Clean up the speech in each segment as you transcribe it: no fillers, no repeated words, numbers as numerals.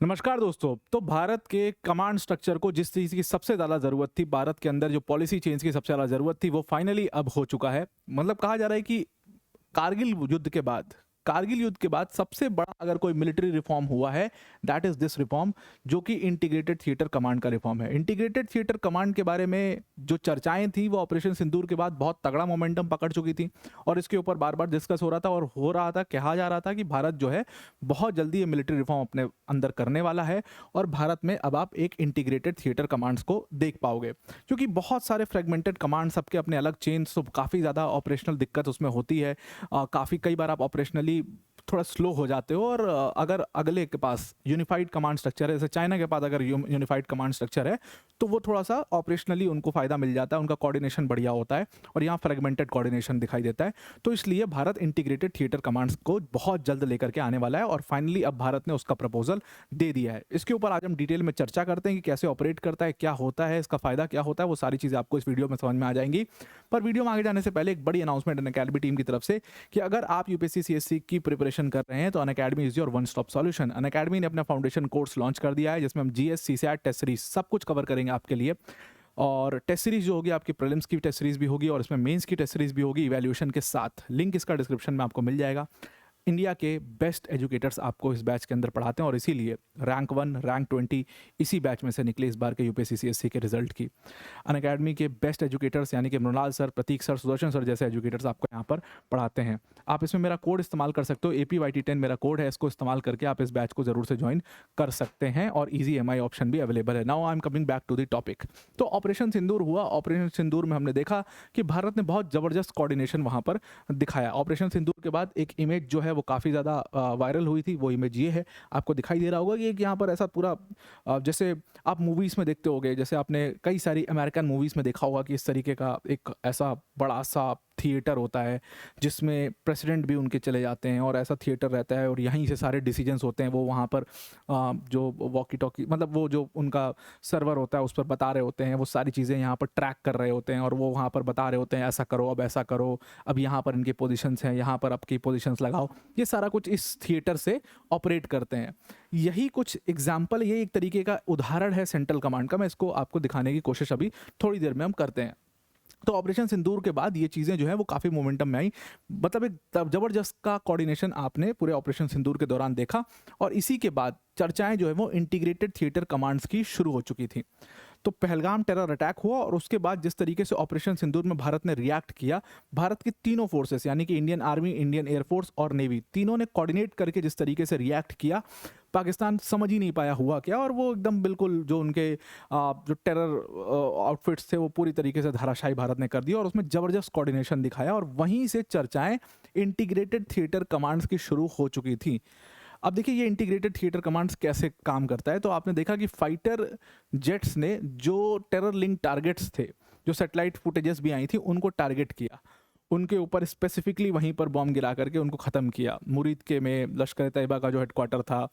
नमस्कार दोस्तों। तो भारत के कमांड स्ट्रक्चर को जिस चीज़ की सबसे ज़्यादा ज़रूरत थी, भारत के अंदर जो पॉलिसी चेंज की सबसे ज़्यादा ज़रूरत थी, वो फाइनली अब हो चुका है। मतलब कहा जा रहा है कि कारगिल युद्ध के बाद सबसे बड़ा अगर कोई मिलिट्री रिफॉर्म हुआ है, दैट इज दिस रिफॉर्म, जो कि इंटीग्रेटेड थिएटर कमांड का रिफॉर्म है। इंटीग्रेटेड थिएटर कमांड के बारे में जो चर्चाएं थी वो ऑपरेशन सिंदूर के बाद बहुत तगड़ा मोमेंटम पकड़ चुकी थी और इसके ऊपर बार बार डिस्कस हो रहा था और हो रहा था, कहा जा रहा था कि भारत जो है बहुत जल्दी ये मिलिट्री रिफॉर्म अपने अंदर करने वाला है और भारत में अब आप एक इंटीग्रेटेड थिएटर कमांड्स को देख पाओगे, क्योंकि बहुत सारे फ्रेगमेंटेड कमांड, सबके अपने अलग चेंज, तो काफ़ी ज़्यादा ऑपरेशनल दिक्कत उसमें होती है। काफ़ी कई बार आप ऑपरेशनली थोड़ा स्लो हो जाते हो और अगर अगले के पास यूनिफाइड कमांड स्ट्रक्चर है, जैसे चाइना के पास अगर यूनिफाइड कमांड स्ट्रक्चर है तो वो थोड़ा सा ऑपरेशनली उनको फ़ायदा मिल जाता है, उनका कोऑर्डिनेशन बढ़िया होता है और यहाँ फ्रेगमेंटेड कोऑर्डिनेशन दिखाई देता है। तो इसलिए भारत इंटीग्रेटेड थिएटर कमांड्स को बहुत जल्द लेकर के आने वाला है और फाइनली अब भारत ने उसका प्रपोजल दे दिया है। इसके ऊपर आज हम डिटेल में चर्चा करते हैं कि कैसे ऑपरेट करता है, क्या होता है, इसका फ़ायदा क्या होता है, वो सारी चीज़ें आपको इस वीडियो में समझ में आ जाएंगी। पर वीडियो में आगे जाने से पहले एक बड़ी अनाउंसमेंट अनअकैडमी टीम की तरफ से कि अगर आप यूपीएससी सीएससी की प्रिपरेशन कर रहे हैं तो Unacademy is your one stop solution. Unacademy ने अपना फाउंडेशन कोर्स लॉन्च कर दिया है जिसमें हम जीएस, सीसैट, टेस्ट सीरीज सब कुछ कवर करेंगे आपके लिए। और टेस्ट सीरीज जो होगी आपकी प्रीलिम्स की टेस्ट सीरीज भी होगी और इसमें मेंस की टेस्ट सीरीज भी होगी इवैल्यूएशन के साथ। लिंक इसका डिस्क्रिप्शन में आपको मिल जाएगा। इंडिया के बेस्ट एजुकेटर्स आपको इस बैच के अंदर पढ़ाते हैं और इसीलिए रैंक 1, रैंक 20 इसी बैच में से निकले इस बार के यूपीएससी सीएससी के रिजल्ट की। अनअकैडमी के बेस्ट एजुकेटर्स यानी कि मृणाल सर, प्रतीक सर, सुदर्शन सर जैसे एजुकेटर्स आपको यहाँ पर पढ़ाते हैं। आप इसमें मेरा कोड इस्तेमाल कर सकते हो, APYT10 मेरा कोड है, इसको इस्तेमाल करके आप इस बैच को जरूर से ज्वाइन कर सकते हैं और ईजी EMI ऑप्शन भी अवेलेबल है। Now I am coming back to the topic. तो ऑपरेशन सिंदूर हुआ। ऑपरेशन सिंदूर में हमने देखा कि भारत ने बहुत ज़बरदस्त कोऑर्डिनेशन वहाँ पर दिखाया। ऑपरेशन सिंदूर के बाद एक इमेज जो है वो काफ़ी ज़्यादा वायरल हुई थी, वो इमेज ये है, आपको दिखाई दे रहा होगा कि एक यहाँ पर ऐसा पूरा जैसे आप मूवीज़ में देखते होगे, जैसे आपने कई सारी अमेरिकन मूवीज़ में देखा होगा कि इस तरीके का एक ऐसा बड़ा सा थिएटर होता है जिसमें प्रेसिडेंट भी उनके चले जाते हैं और ऐसा थिएटर रहता है और यहीं से सारे डिसीजंस होते हैं। वो वहाँ पर जो वॉकी टॉकी, मतलब वो जो उनका सर्वर होता है उस पर बता रहे होते हैं, वो सारी चीज़ें यहाँ पर ट्रैक कर रहे होते हैं और वो वहाँ पर बता रहे होते हैं ऐसा करो, अब ऐसा करो, अब यहाँ पर इनकी पोजीशंस हैं, यहाँ पर आपकी पोजीशंस लगाओ। ये सारा कुछ इस थिएटर से ऑपरेट करते हैं। यही कुछ एग्जाम्पल, ये एक तरीके का उदाहरण है सेंट्रल कमांड का। मैं इसको आपको दिखाने की कोशिश अभी थोड़ी देर में हम करते हैं। तो ऑपरेशन सिंदूर के बाद ये चीज़ें जो है वो काफ़ी मोमेंटम में आई। मतलब एक ज़बरदस्त का कोऑर्डिनेशन आपने पूरे ऑपरेशन सिंदूर के दौरान देखा और इसी के बाद चर्चाएं जो है वो इंटीग्रेटेड थिएटर कमांड्स की शुरू हो चुकी थी। तो पहलगाम टेरर अटैक हुआ और उसके बाद जिस तरीके से ऑपरेशन सिंदूर में भारत ने रिएक्ट किया, भारत की तीनों फोर्सेस यानी कि इंडियन आर्मी, इंडियन एयरफोर्स और नेवी, तीनों ने कोऑर्डिनेट करके जिस तरीके से रिएक्ट किया, पाकिस्तान समझ ही नहीं पाया हुआ क्या, और वो एकदम बिल्कुल जो उनके जो टेरर आउटफिट्स थे वो पूरी तरीके से धाराशाही भारत ने कर दिया और उसमें ज़बरदस्त कोऑर्डिनेशन दिखाया और वहीं से चर्चाएं इंटीग्रेटेड थिएटर कमांड्स की शुरू हो चुकी थी। अब देखिए ये इंटीग्रेटेड थिएटर कमांड्स कैसे काम करता है। तो आपने देखा कि फाइटर जेट्स ने जो टेरर लिंक टारगेट्स थे, जो सैटेलाइट फुटेजेस भी आई थी, उनको टारगेट किया, उनके ऊपर स्पेसिफिकली वहीं पर बॉम्ब गिरा करके उनको ख़त्म किया। मुरीद के में लश्कर तैयबा का जो हेडक्वार्टर था,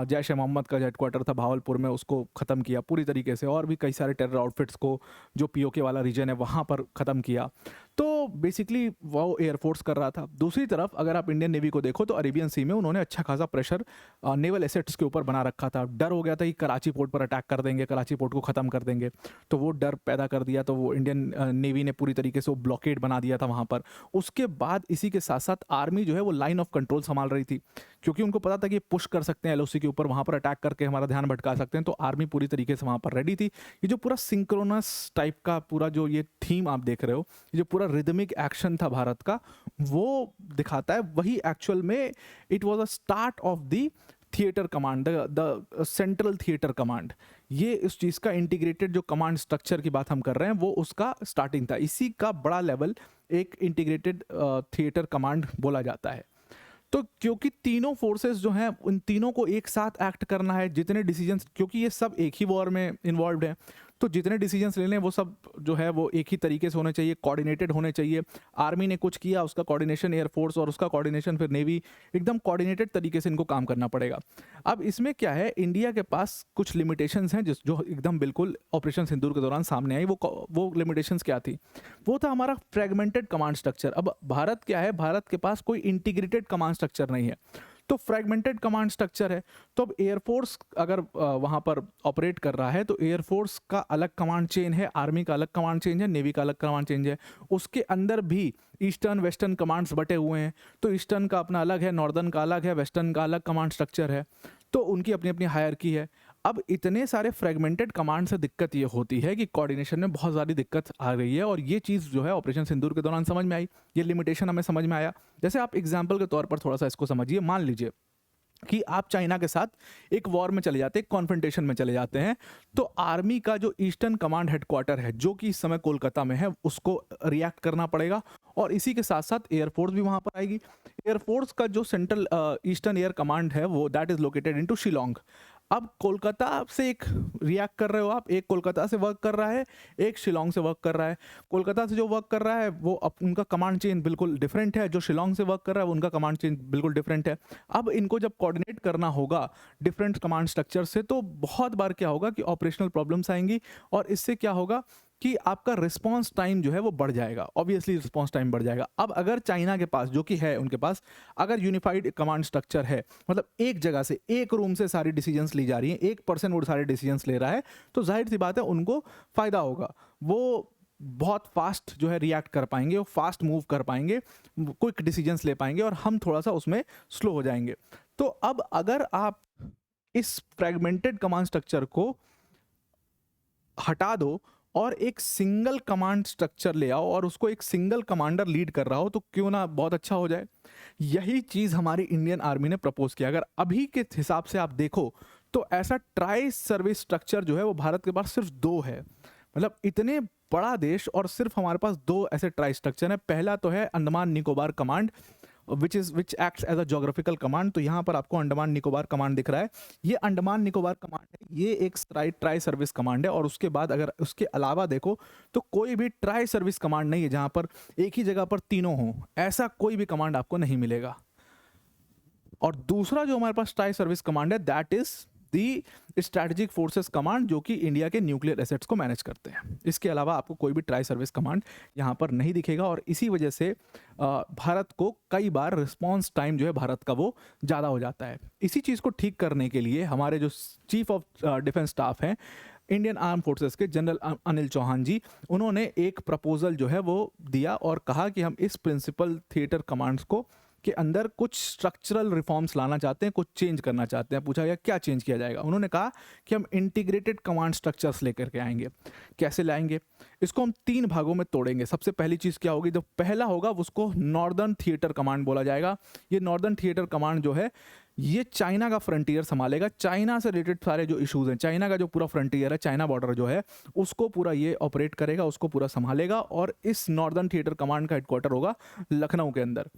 जैश ए मोहम्मद का जो हेडक्वार्टर था भावलपुर में, उसको ख़त्म किया पूरी तरीके से, और भी कई सारे टेरर आउटफिट्स को जो POK वाला रीजन है वहाँ पर ख़त्म किया। तो बेसिकली वो एयरफोर्स कर रहा था। दूसरी तरफ अगर आप इंडियन नेवी को देखो तो अरेबियन सी में उन्होंने अच्छा खासा प्रेशर नेवल एसेट्स के ऊपर बना रखा था। डर हो गया था कि कराची पोर्ट पर अटैक कर देंगे, कराची पोर्ट को ख़त्म कर देंगे, तो वो डर पैदा कर दिया। तो वो इंडियन नेवी ने पूरी तरीके से वो ब्लॉकेड बना दिया था वहाँ पर। उसके बाद इसी के साथ साथ आर्मी जो है वो लाइन ऑफ कंट्रोल संभाल रही थी, क्योंकि उनको पता था कि पुश कर सकते हैं LOC के ऊपर, वहाँ पर अटैक करके हमारा ध्यान भटका सकते हैं। तो आर्मी पूरी तरीके से वहाँ पर रेडी थी। ये जो पूरा सिंक्रोनस टाइप का पूरा जो ये थीम आप देख रहे हो, ये जो पूरा रिदमिक एक्शन था भारत का, वो दिखाता है वही एक्चुअल में it was a start of the theatre command, the central theatre command. ये इस चीज़ का इंटीग्रेटेड जो कमांड स्ट्रक्चर की बात हम कर रहे हैं वो उसका स्टार्टिंग था। इसी का बड़ा लेवल एक इंटीग्रेटेड थिएटर कमांड बोला जाता है। तो क्योंकि तीनों फोर्सेस जो हैं उन तीनों को एक साथ एक्ट करना है, जितने डिसीजंस, क्योंकि ये सब एक ही वॉर में इन्वॉल्व हैं, तो जितने डिसीजंस लेने वो सब जो है वो एक ही तरीके से होने चाहिए, कोऑर्डिनेटेड होने चाहिए। आर्मी ने कुछ किया, उसका कोऑर्डिनेशन एयरफोर्स, और उसका कोऑर्डिनेशन फिर नेवी, एकदम कोऑर्डिनेटेड तरीके से इनको काम करना पड़ेगा। अब इसमें क्या है, इंडिया के पास कुछ लिमिटेशंस हैं जो एकदम बिल्कुल ऑपरेशन सिंदूर के दौरान सामने आई। वो लिमिटेशंस क्या थी? वो था हमारा फ्रेगमेंटेड कमांड स्ट्रक्चर। अब भारत क्या है, भारत के पास कोई इंटीग्रेटेड कमांड स्ट्रक्चर नहीं है। तो फ्रेगमेंटेड कमांड स्ट्रक्चर है। तो अब एयरफोर्स अगर वहाँ पर ऑपरेट कर रहा है तो एयरफोर्स का अलग कमांड चेन है, आर्मी का अलग कमांड चेन है, नेवी का अलग कमांड चेन है। उसके अंदर भी ईस्टर्न वेस्टर्न कमांड्स बटे हुए हैं। तो ईस्टर्न का अपना अलग है, नॉर्दर्न का अलग है, वेस्टर्न का अलग कमांड स्ट्रक्चर है। तो उनकी अपनी अपनी हायरकी है। अब इतने सारे फ्रेगमेंटेड कमांड से दिक्कत ये होती है कि कोऑर्डिनेशन में बहुत सारी दिक्कत आ रही है, और ये चीज़ जो है ऑपरेशन सिंदूर के दौरान समझ में आई, ये लिमिटेशन हमें समझ में आया। जैसे आप एग्जाम्पल के तौर पर थोड़ा सा इसको समझिए, मान लीजिए कि आप चाइना के साथ एक वॉर में चले जाते हैं, कॉन्फ्रंटेशन में चले जाते हैं, तो आर्मी का जो ईस्टर्न कमांड हेडक्वार्टर है जो कि इस समय कोलकाता में है, उसको रिएक्ट करना पड़ेगा, और इसी के साथ साथ एयरफोर्स भी वहां पर आएगी। एयरफोर्स का जो सेंट्रल ईस्टर्न एयर कमांड है वो that is located into Shillong. अब कोलकाता से एक रिएक्ट कर रहे हो आप, एक कोलकाता से वर्क कर रहा है, एक शिलोंग से वर्क कर रहा है। कोलकाता से जो वर्क कर रहा है वो उनका कमांड चेन बिल्कुल डिफरेंट है, जो शिलोंग से वर्क कर रहा है उनका कमांड चेन बिल्कुल डिफरेंट है। अब इनको जब कोऑर्डिनेट करना होगा डिफरेंट कमांड स्ट्रक्चर से, तो बहुत बार क्या होगा कि ऑपरेशनल प्रॉब्लम्स आएंगी, और इससे क्या होगा कि आपका रिस्पांस टाइम जो है वो बढ़ जाएगा, ऑब्वियसली रिस्पांस टाइम बढ़ जाएगा। अब अगर चाइना के पास, जो कि है उनके पास, अगर यूनिफाइड कमांड स्ट्रक्चर है, मतलब एक जगह से, एक रूम से सारी डिसीजंस ली जा रही हैं, एक पर्सन वो सारे डिसीजंस ले रहा है, तो जाहिर सी बात है उनको फायदा होगा, वो बहुत फास्ट जो है रिएक्ट कर पाएंगे, वो फास्ट मूव कर पाएंगे, क्विक डिसीजंस ले पाएंगे, और हम थोड़ा सा उसमें स्लो हो जाएंगे। तो अब अगर आप इस फ्रेगमेंटेड कमांड स्ट्रक्चर को हटा दो और एक सिंगल कमांड स्ट्रक्चर ले आओ, और उसको एक सिंगल कमांडर लीड कर रहा हो, तो क्यों ना बहुत अच्छा हो जाए। यही चीज हमारी इंडियन आर्मी ने प्रपोज किया। अगर अभी के हिसाब से आप देखो तो ऐसा ट्राई सर्विस स्ट्रक्चर जो है वो भारत के पास सिर्फ 2 है। मतलब इतने बड़ा देश और सिर्फ हमारे पास 2 ऐसे ट्राई स्ट्रक्चर है। पहला तो है Andaman Nicobar command, which acts as a geographical command. तो यहाँ पर आपको अंडमान निकोबार कमांड दिख रहा है, ये अंडमान निकोबार कमांड है, ये एक ट्राई सर्विस कमांड है। और उसके बाद अगर उसके अलावा देखो तो कोई भी ट्राई सर्विस कमांड नहीं है जहाँ पर एक ही जगह पर तीनों हों, ऐसा कोई भी कमांड आपको नहीं मिलेगा। और दूसरा जो हमारे पास ट्राई सर्विस कमांड है that is the strategic forces command, जो कि इंडिया के न्यूक्लियर एसेट्स को मैनेज करते हैं। इसके अलावा आपको कोई भी ट्राई सर्विस कमांड यहाँ पर नहीं दिखेगा, और इसी वजह से भारत को कई बार रिस्पांस टाइम जो है भारत का वो ज़्यादा हो जाता है। इसी चीज़ को ठीक करने के लिए हमारे जो चीफ ऑफ डिफेंस स्टाफ हैं इंडियन आर्म फोर्सेस के, जनरल अनिल चौहान जी, उन्होंने एक प्रपोजल जो है वो दिया और कहा कि हम इस प्रिंसिपल थिएटर कमांड्स को के अंदर कुछ स्ट्रक्चरल रिफॉर्म्स लाना चाहते हैं, कुछ चेंज करना चाहते हैं। पूछा गया क्या चेंज किया जाएगा, उन्होंने कहा कि हम इंटीग्रेटेड कमांड स्ट्रक्चर्स लेकर के आएंगे। कैसे लाएंगे, इसको हम 3 भागों में तोड़ेंगे। सबसे पहली चीज़ क्या होगी, जो पहला होगा उसको नॉर्दर्न थिएटर कमांड बोला जाएगा। ये नॉर्दर्न थिएटर कमांड जो है ये चाइना का फ्रंटियर संभालेगा, चाइना से रिलेटेड सारे जो इश्यूज हैं, चाइना का जो पूरा फ्रंटियर है, चाइना बॉर्डर जो है उसको पूरा ये ऑपरेट करेगा, उसको पूरा संभालेगा। और इस नॉर्दर्न थिएटर कमांड का हेडक्वार्टर होगा लखनऊ के अंदर,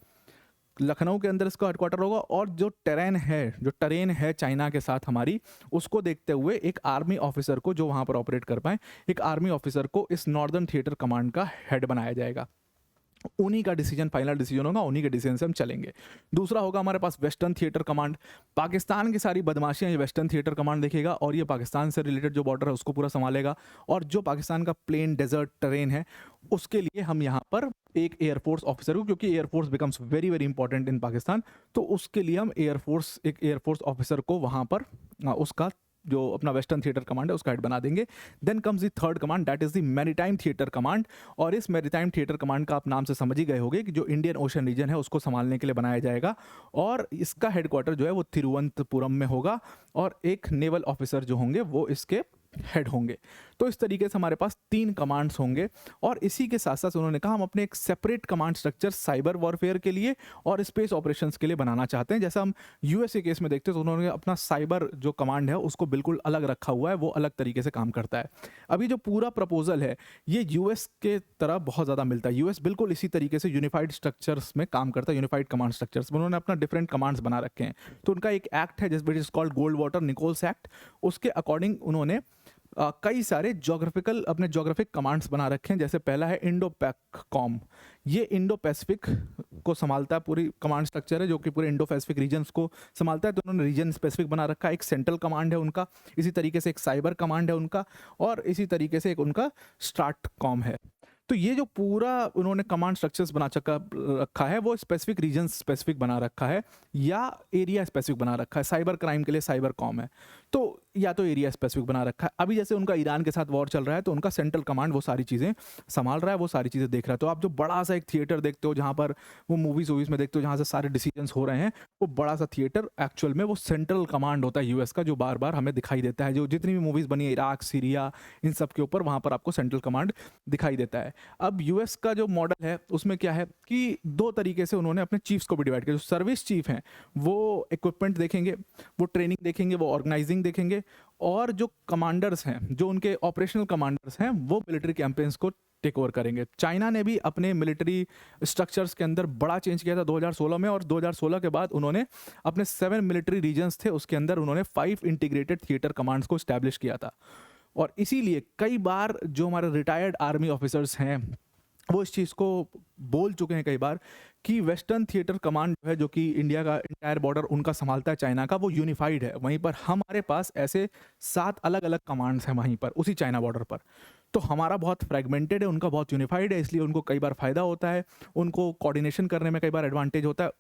लखनऊ के अंदर इसका हेडक्वार्टर होगा। और जो टेरेन है चाइना के साथ हमारी, उसको देखते हुए एक आर्मी ऑफिसर को, जो वहाँ पर ऑपरेट कर पाए, एक आर्मी ऑफिसर को इस नॉर्दर्न थिएटर कमांड का हेड बनाया जाएगा। उन्हीं का डिसीजन फाइनल डिसीजन होगा, उन्हीं के डिसीजन से हम चलेंगे। दूसरा होगा हमारे पास वेस्टर्न थिएटर कमांड। पाकिस्तान की सारी बदमाशियां ये वेस्टर्न थिएटर कमांड देखेगा, और ये पाकिस्तान से रिलेटेड जो बॉर्डर है उसको पूरा संभालेगा। और जो पाकिस्तान का प्लेन डेजर्ट टेरेन है उसके लिए हम यहाँ पर एक एयरफोर्स ऑफिसर को, क्योंकि air force becomes very very important in Pakistan, तो उसके लिए हम एक एयरफोर्स ऑफिसर को वहाँ पर उसका जो अपना वेस्टर्न थिएटर कमांड है उसका हेड बना देंगे। Then comes the third command that is the maritime theatre command. और इस मैरीटाइम थिएटर कमांड का आप नाम से समझ ही गए होंगे कि जो इंडियन ओशन रीजन है उसको संभालने के लिए बनाया जाएगा, और इसका हेडक्वार्टर जो है वो तिरुवनंतपुरम में होगा, और एक नेवल ऑफिसर जो होंगे वो इसके हेड होंगे। तो इस तरीके से हमारे पास 3 कमांड्स होंगे। और इसी के साथ साथ उन्होंने कहा हम अपने एक separate command structure cyber warfare के लिए और स्पेस ऑपरेशंस के लिए बनाना चाहते हैं। जैसा हम यूएसए केस में देखते हैं तो उन्होंने अपना साइबर जो कमांड है उसको बिल्कुल अलग रखा हुआ है, वो अलग तरीके से काम करता है। अभी जो पूरा प्रपोजल है ये यूएस के तरह बहुत ज़्यादा मिलता है। यूएस बिल्कुल इसी तरीके से यूनिफाइड स्ट्रक्चर्स में काम करता है, यूनिफाइड कमांड स्ट्रक्चर्स में उन्होंने अपना डिफरेंट कमांड्स बना रखे हैं। तो उनका एक एक्ट है जिस is called gold water Nichols act, उसके अकॉर्डिंग उन्होंने कई सारे जोग्राफिक कमांड्स बना रखे हैं। जैसे पहला है इंडो पैककॉम, ये इंडो पैसिफिक को संभालता है, पूरी कमांड स्ट्रक्चर है जो कि पूरे इंडो पैसिफिक रीजन्स को संभालता है। तो उन्होंने रीजन स्पेसिफिक बना रखा है। एक सेंट्रल कमांड है उनका, इसी तरीके से एक साइबर कमांड है उनका, और इसी तरीके से एक उनका स्ट्राटकॉम है। तो ये जो पूरा उन्होंने कमांड स्ट्रक्चर्स बना चका रखा है वो स्पेसिफिक रीजन स्पेसिफिक बना रखा है या एरिया स्पेसिफिक बना रखा है। साइबर क्राइम के लिए साइबर कॉम है, तो या तो एरिया स्पेसिफिक बना रखा है। अभी जैसे उनका ईरान के साथ वॉर चल रहा है तो उनका सेंट्रल कमांड वो सारी चीज़ें संभाल रहा है, वो सारी चीज़ें देख रहा है। तो आप जो बड़ा सा एक थिएटर देखते हो जहाँ पर वो मूवीज वूवीज में देखते हो जहाँ से सारे डिसीजंस हो रहे हैं, वो बड़ा सा थिएटर एक्चुअल में वो सेंट्रल कमांड होता है यूएस का, जो बार बार हमें दिखाई देता है। जो जितनी भी मूवीज बनी है इराक, सीरिया, इन सब के ऊपर वहाँ पर आपको सेंट्रल कमांड दिखाई देता है। अब यूएस का जो मॉडल है उसमें क्या है कि दो तरीके से उन्होंने अपने चीफ्स को भी डिवाइड किया। जो सर्विस चीफ हैं वो इक्विपमेंट देखेंगे, वो ट्रेनिंग देखेंगे, वो ऑर्गेनाइजिंग देखेंगे, और जो कमांडर्स हैं, जो उनके ऑपरेशनल कमांडर्स हैं, वो मिलिट्री कैंपेन्स को टेक ओवर करेंगे। चाइना ने भी अपने मिलिट्री स्ट्रक्चर्स के अंदर बड़ा चेंज किया था 2016 में, और 2016 के बाद उन्होंने अपने 7 मिलिट्री रीजन्स थे उसके अंदर उन्होंने 5 इंटीग्रेटेड थिएटर कमांड्स को स्टैब्लिश किया था। और इसीलिए कई बार जो हमारे रिटायर्ड आर्मी ऑफिसर्स हैं वो इस चीज़ को बोल चुके हैं कई बार कि वेस्टर्न थिएटर कमांड जो है, जो कि इंडिया का इंटायर बॉर्डर उनका संभालता है चाइना का, वो यूनिफाइड है। वहीं पर हमारे पास ऐसे 7 अलग अलग कमांड्स हैं वहीं पर उसी चाइना बॉर्डर पर। तो हमारा बहुत फ्रेगमेंटेड है, उनका बहुत यूनिफाइड है, इसलिए उनको कई बार फ़ायदा होता है, उनको कोऑर्डिनेशन करने में कई बार एडवांटेज होता है।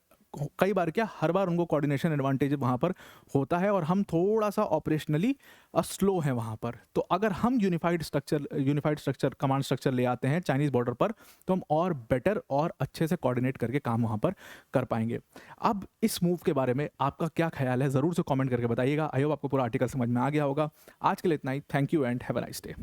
कई बार क्या, हर बार उनको कोऑर्डिनेशन एडवांटेज वहाँ पर होता है, और हम थोड़ा सा ऑपरेशनली स्लो हैं वहाँ पर। तो अगर हम यूनिफाइड स्ट्रक्चर कमांड स्ट्रक्चर ले आते हैं चाइनीज़ बॉर्डर पर, तो हम और बेटर और अच्छे से कोऑर्डिनेट करके काम वहाँ पर कर पाएंगे। अब इस मूव के बारे में आपका क्या ख्याल है, ज़रूर से कमेंट करके बताइएगा। आई होप आपको पूरा आर्टिकल समझ में आ गया होगा। आज के लिए इतना ही। Thank you and have a nice day.